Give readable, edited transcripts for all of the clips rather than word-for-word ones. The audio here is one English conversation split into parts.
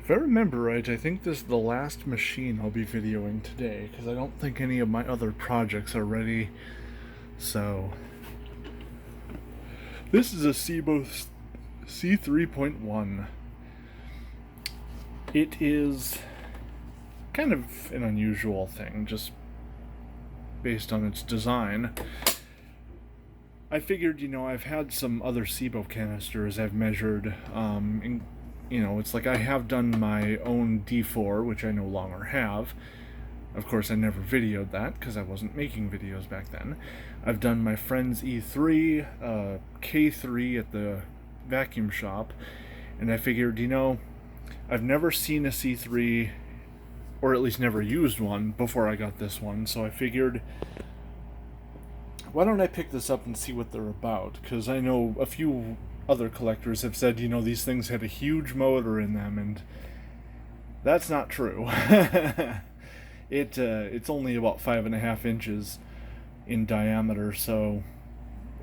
If I remember right, I think this is the last machine I'll be videoing today, because I don't think any of my other projects are ready. So, this is a Sebo C3.1. It is kind of an unusual thing, just based on its design. I figured, I've had some other Sebo canisters I've measured. It's like I have done my own D4, which I no longer have. Of course, I never videoed that because I wasn't making videos back then. I've done my friend's E3, K3 at the vacuum shop, and I figured, I've never seen a C3, or at least never used one before I got this one, so I figured, why don't I pick this up and see what they're about? Because I know a few other collectors have said, these things had a huge motor in them, and that's not true. It's only about 5.5 inches in diameter, so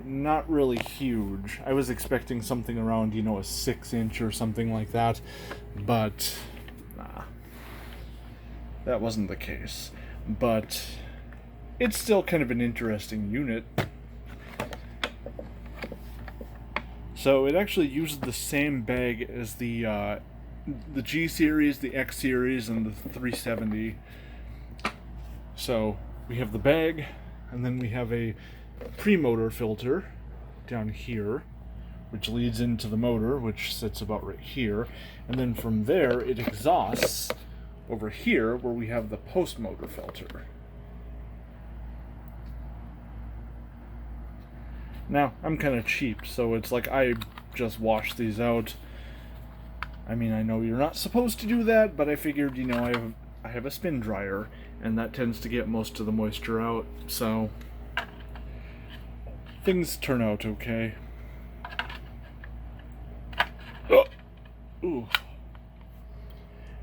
not really huge. I was expecting something around, a 6-inch or something like that, but nah, that wasn't the case. But it's still kind of an interesting unit. So it actually uses the same bag as the G series, the X series, and the 370. So we have the bag, and then we have a pre-motor filter down here, which leads into the motor, which sits about right here. And then from there, it exhausts over here, where we have the post-motor filter. Now, I'm kind of cheap, so it's like I just wash these out. I mean, I know you're not supposed to do that, but I figured, I have a spin dryer, and that tends to get most of the moisture out, so things turn out okay. Oh! Ooh.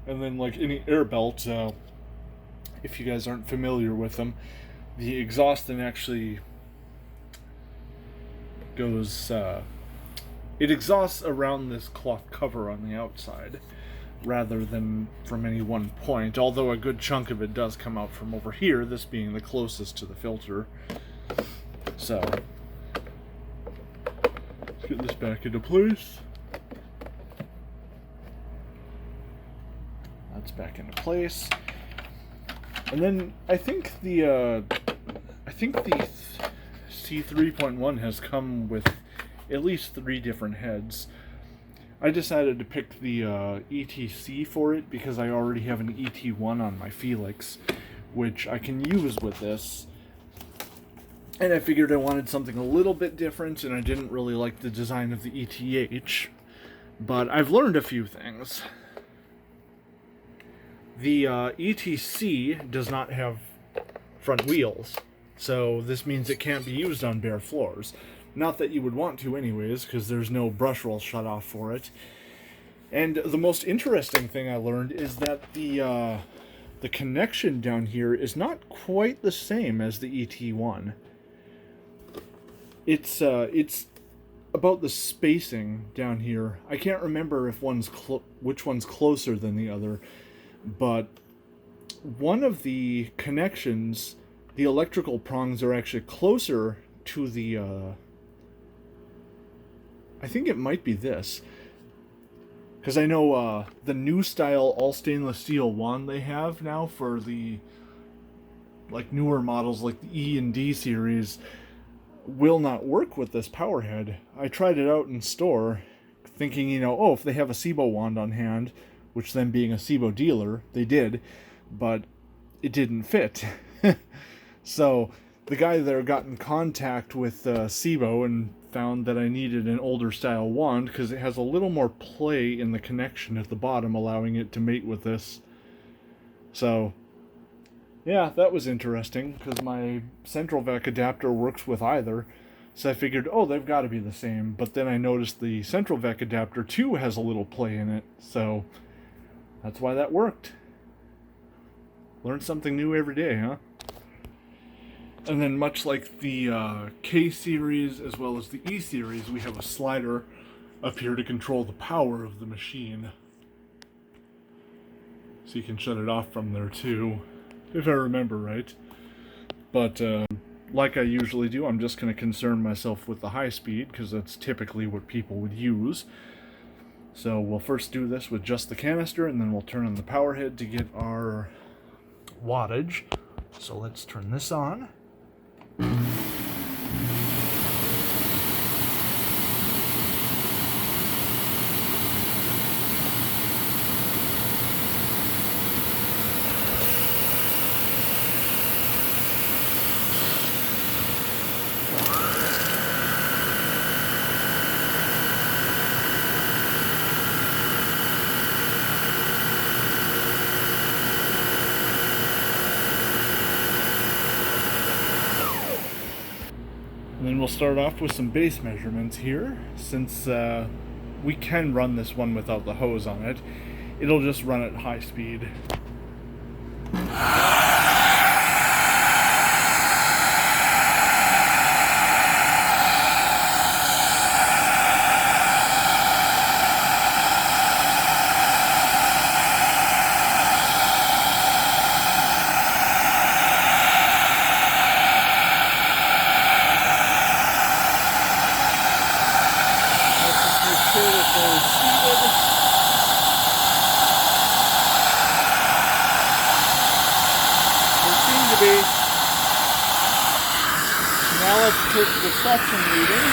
And then, like any air belt, if you guys aren't familiar with them, the exhaust then actually goes, it exhausts around this cloth cover on the outside, rather than from any one point, although a good chunk of it does come out from over here, this being the closest to the filter. So, let's get this back into place. That's back into place. And then I think the C3.1 has come with at least 3 different heads. I decided to pick the ETC for it because I already have an ET1 on my Felix, which I can use with this. And I figured I wanted something a little bit different, and I didn't really like the design of the ETH, but I've learned a few things. The ETC does not have front wheels, so this means it can't be used on bare floors. Not that you would want to anyways, because there's no brush roll shut off for it. And the most interesting thing I learned is that the connection down here is not quite the same as the ET1. It's about the spacing down here. I can't remember if which one's closer than the other, but one of the connections, the electrical prongs are actually closer to the I think it might be this, because I know the new style all stainless steel wand they have now for the newer models like the E and D series will not work with this power head. I tried it out in store thinking, if they have a Sebo wand on hand, which then being a Sebo dealer, they did, but it didn't fit. So the guy there got in contact with Sebo and found that I needed an older style wand because it has a little more play in the connection at the bottom, allowing it to mate with this. So, yeah, that was interesting because my central vac adapter works with either. So I figured, they've got to be the same. But then I noticed the central vac adapter too has a little play in it. So that's why that worked. Learn something new every day, huh? And then much like the K series as well as the E series, we have a slider up here to control the power of the machine. So you can shut it off from there too, if I remember right. But like I usually do, I'm just going to concern myself with the high speed, because that's typically what people would use. So we'll first do this with just the canister, and then we'll turn on the power head to get our wattage. So let's turn this on. And then we'll start off with some base measurements here. Since we can run this one without the hose on it, it'll just run at high speed. Now let's take the suction reading.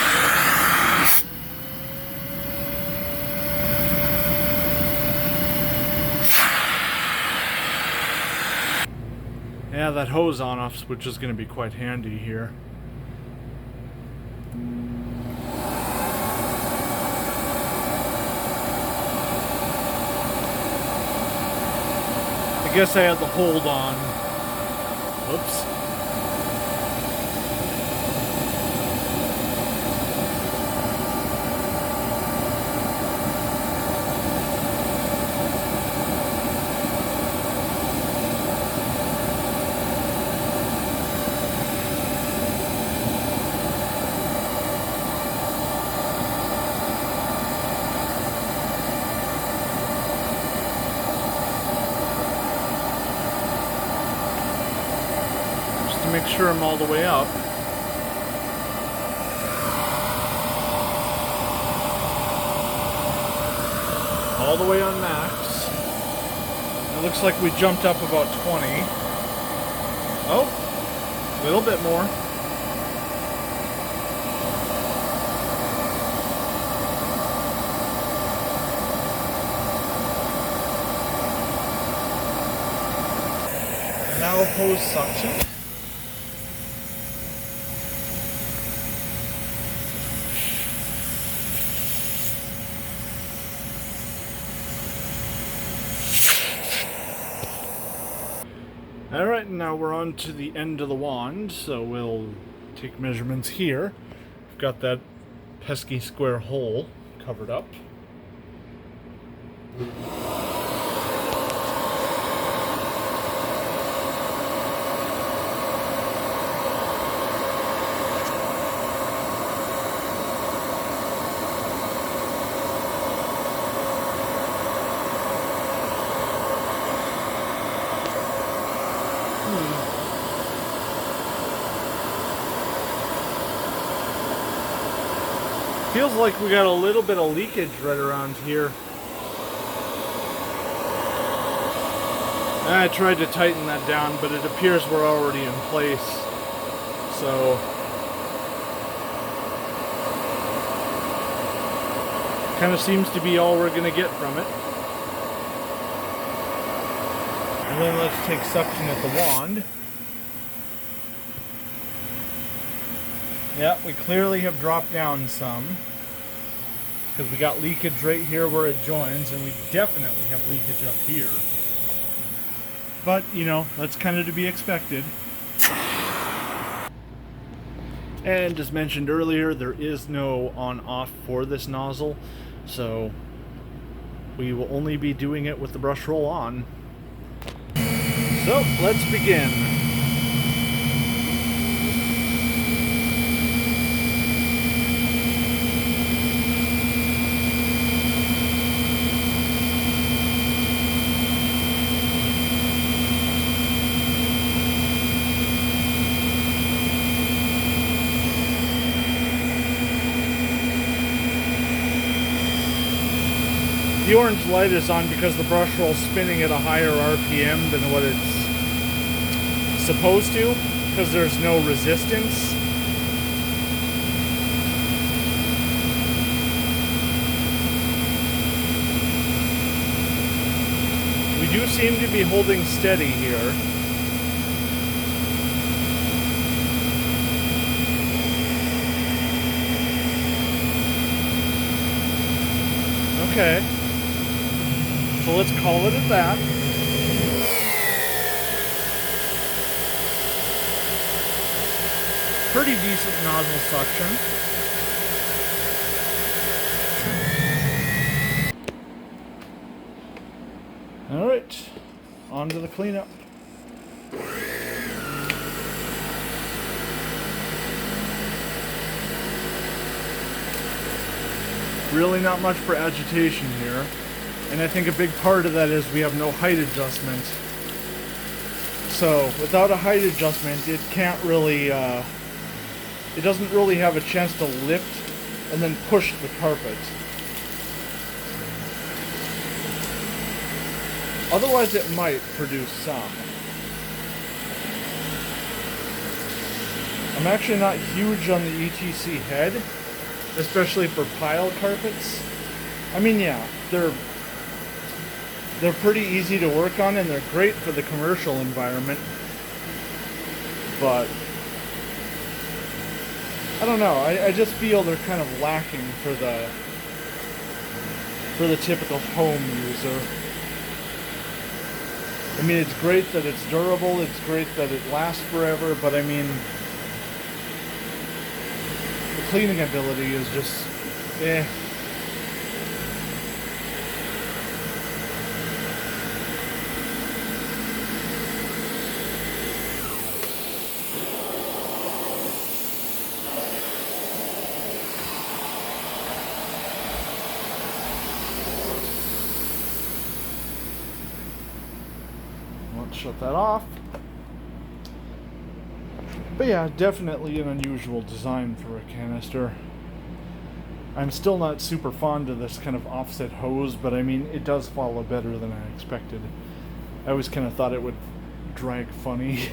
Yeah, that hose on-off switch is going to be quite handy here. I guess I had the hold on. Whoops. Make sure I'm all the way up. All the way on max. It looks like we jumped up about 20. Oh, a little bit more. Now hose suction. Alright, now we're on to the end of the wand, so we'll take measurements here. We've got that pesky square hole covered up. Feels like we got a little bit of leakage right around here. I tried to tighten that down, but it appears we're already in place. So kind of seems to be all we're going to get from it. And then let's take suction at the wand. Yeah, we clearly have dropped down some, because we got leakage right here where it joins, and we definitely have leakage up here. But, you know, that's kind of to be expected. And as mentioned earlier, there is no on-off for this nozzle, so we will only be doing it with the brush roll on. So, let's begin. The orange light is on because the brush roll's spinning at a higher RPM than what it's supposed to, because there's no resistance. We do seem to be holding steady here. Okay. So let's call it at that. Pretty decent nozzle suction. Alright, on to the cleanup. Really not much for agitation here. And I think a big part of that is we have no height adjustment. So without a height adjustment, it can't really, it doesn't really have a chance to lift and then push the carpet. Otherwise it might produce some. I'm actually not huge on the ETC head, especially for pile carpets. I mean, yeah, they're pretty easy to work on and they're great for the commercial environment. But I don't know, I just feel they're kind of lacking for the typical home user. I mean, it's great that it's durable, it's great that it lasts forever, but I mean, the cleaning ability is just, eh. Let's shut that off. But yeah, definitely an unusual design for a canister. I'm still not super fond of this kind of offset hose, but I mean, it does follow better than I expected. I always kind of thought it would drag funny.